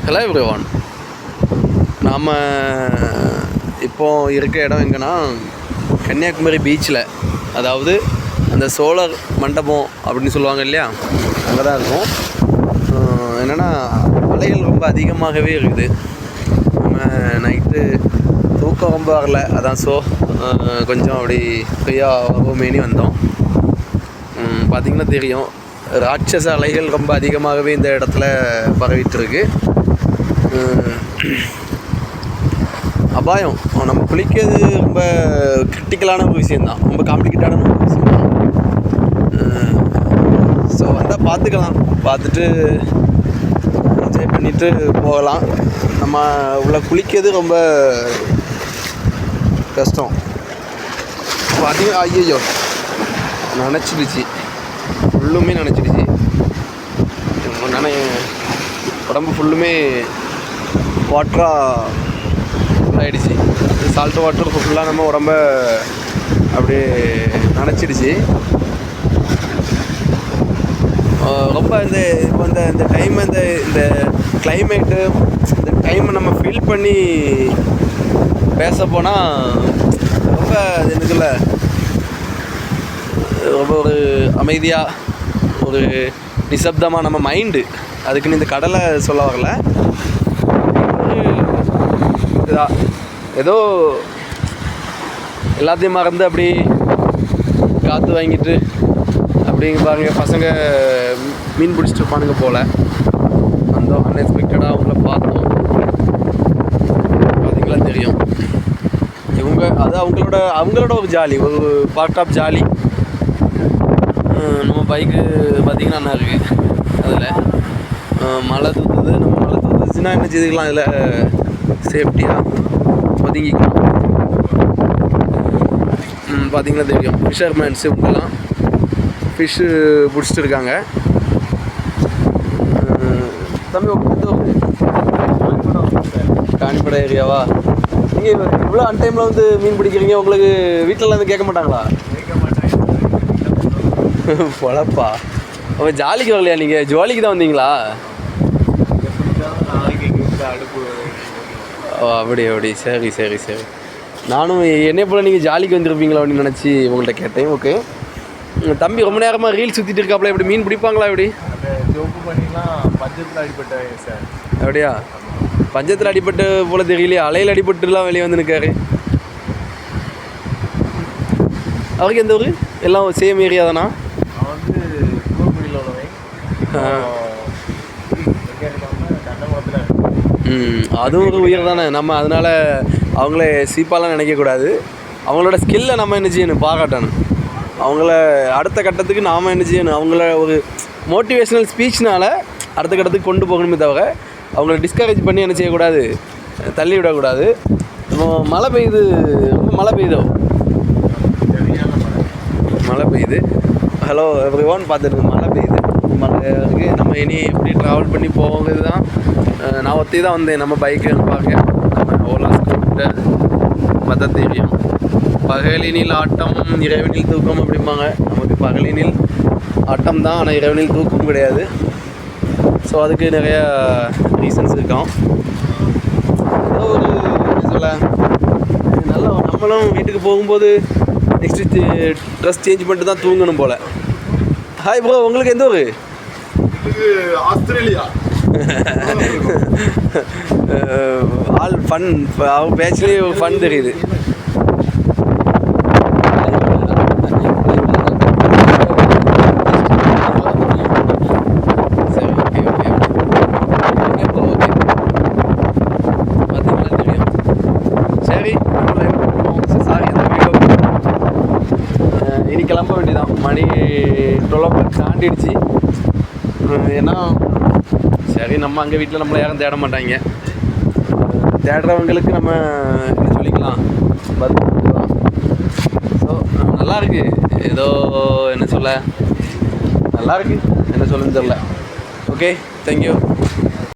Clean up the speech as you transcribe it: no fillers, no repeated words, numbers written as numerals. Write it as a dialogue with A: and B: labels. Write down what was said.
A: Hello everyone. நாம் இப்போ இருக்க இடம் எங்கன்னா கன்னியாகுமரி பீச்சில், அதாவது அந்த சோழர் மண்டபம் அப்படின்னு சொல்லுவாங்க இல்லையா, அங்கே தான் இருக்கும். என்னென்னா அலைகள் ரொம்ப அதிகமாகவே இருக்குது. நம்ம நைட்டு தூக்கம் ரொம்ப வரல, அதான் கொஞ்சம் அப்படி ஃப்ரீயாக மேனி வந்தோம். பார்த்திங்கன்னா தெரியும், ராட்சச அலைகள் ரொம்ப அதிகமாகவே இந்த இடத்துல பரவிட்டுருக்கு. அபாயம். நம்ம குளிக்கிறது ரொம்ப கிரிட்டிக்கலான ஒரு விஷயந்தான், ரொம்ப காம்ப்ளிகேட்டான ஒரு விஷயந்தான். ஸோ வந்தால் பார்த்துக்கலாம், பார்த்துட்டு என்ஜாய் பண்ணிவிட்டு போகலாம். நம்ம உள்ள குளிக்கிறது ரொம்ப கஷ்டம். பார்த்தீங்கன்னா ஐயோ நினச்சிடுச்சு, ஃபுல்லுமே நினச்சிடுச்சு. உடம்பு ஃபுல்லுமே வாட்டராக ஃபுல்லாகிடுச்சு. சால்ட் வாட்டர் ஃபுல்லாக நம்ம உடம்ப அப்படியே நினச்சிடுச்சு. ரொம்ப இந்த டைம் இந்த கிளைமேட்டு, இந்த டைமை நம்ம ஃபீல் பண்ணி பேச போனால் ரொம்ப எனக்குள்ள ரொம்ப ஒரு அமைதியாக, ஒரு நிசப்தமாக நம்ம மைண்டு, அதுக்குன்னு இந்த கடலை சொல்ல வரல, ஏதோ எல்லாத்தையும் மறந்து அப்படி காற்று வாங்கிட்டு அப்படிங்க பாருங்க. பசங்க மீன் பிடிச்சிட்டு இருப்பானுங்க போல். வந்தோம், அன்எக்ஸ்பெக்டடாக அவங்கள பார்த்தோம். பார்த்தீங்களா தெரியும், அது அவங்களோட ஒரு ஜாலி, ஒரு பார்ட் ஆஃப் ஜாலி. நம்ம பைக்கு பார்த்திங்கன்னா என்ன இருக்குது, அதில் மழை தூத்துது. நம்ம மழை தூத்துச்சுன்னா என்ன செய்துக்கலாம், அதில் சேஃப்டியாக ஒதுங்கிக்கலாம். பார்த்திங்கன்னா தெரியும், ஃபிஷர்மேன்ஸ் இவங்கெல்லாம் ஃபிஷ்ஷு பிடிச்சிட்டு இருக்காங்க. தம்பி காணிப்படை ஏரியாவா? நீங்கள் இவ்வளோ அன்டைமில் வந்து மீன் பிடிக்கிறீங்க, உங்களுக்கு வீட்டிலலாம் வந்து கேட்க மாட்டாங்களா? பொழப்பா. அப்போ ஜாலிக்கு வரலையா நீங்கள்? ஜாலிக்கு தான் வந்தீங்களா? ஓ அப்படி சரி சரி சரி. நானும் என்னை போல் நீங்கள் ஜாலிக்கு வந்துருப்பீங்களா அப்படின்னு நினச்சி உங்கள்கிட்ட கேட்டேன். ஓகே. தம்பி ரொம்ப நேரமாக ரீல் சுற்றிட்டு இருக்காப்புல, எப்படி மீன் பிடிப்பாங்களா? எப்படி
B: பஞ்சத்தில் அடிப்பட்ட சார்?
A: அப்படியா? பஞ்சத்தில் அடிப்பட்டு போல் தெரியலையே, அலையில் அடிபட்டுலாம் வெளியே வந்து நிற்காரு. அவருக்கு எந்த ஊர்? எல்லாம் சேம் ஏரியா தானா? அதுவும் ஒரு உயிர் தானே. நம்ம அதனால் அவங்கள சீப்பாலாம் நினைக்கக்கூடாது. அவங்களோட ஸ்கில்லை நம்ம என்ன செய்யணும், பாராட்டணும். அவங்கள அடுத்த கட்டத்துக்கு நாம் என்ன செய்யணும், அவங்கள ஒரு மோட்டிவேஷ்னல் ஸ்பீச்னால் அடுத்த கட்டத்துக்கு கொண்டு போகணுமே தவிர அவங்கள டிஸ்கரேஜ் பண்ணி என்ன செய்யக்கூடாது, தள்ளி விடக்கூடாது. நம்ம மழை பெய்யுது, ரொம்ப மழை பெய்யுதோ, மழை பெய்யுது. ஹலோ எவ்ரிவான், பார்த்துருக்கு மழை பெய்யுது. மழைக்கு நம்ம இனி எப்படி ட்ராவல் பண்ணி போகிறது தான். நான் ஒத்தி தான் வந்தேன். நம்ம பைக்கு பார்க்க நம்ம ஓலா ஸ்கூட்டர் மற்ற தெரியும். பகலினில் ஆட்டம் இரவினில் தூக்கம் அப்படிம்பாங்க. நமக்கு பகலினில் ஆட்டம் தான், ஆனால் இரவினில் தூக்கம் கிடையாது. ஸோ அதுக்கு நிறையா ரீசன்ஸ் இருக்கும். ஏதோ ஒரு சொல்ல நல்லா நம்மளும் வீட்டுக்கு போகும்போது நெக்ஸ்ட்டு ட்ரெஸ் சேஞ்ச் பண்ணிட்டு தான் தூங்கணும் போல். ஹாய் ப்ரோ, உங்களுக்கு எந்த ஊர்?
B: ஆஸ்திரேலியா.
A: ஆல் ஃபன், அவங்க பேச்சுலேயே ஃபன் தெரியுது. சரி okay okay okay bro, okay. பார்த்தீங்களா தெரியும். சரி சாரி, அந்த வீடியோ இனி கிளம்ப வேண்டியதான். மணி 12 தாண்டிடுச்சு. ஏன்னா சரி, நம்ம அங்கே வீட்டில் நம்மளை யாரும் தேட மாட்டாங்க. தேடுறவங்களுக்கு நம்ம என்ன சொல்லிக்கலாம், பதில். ஸோ நல்லா இருக்கு, ஏதோ என்ன சொல்ல, நல்லா இருக்கு, என்ன சொல்லுன்னு தெரியல. Okay, thank you.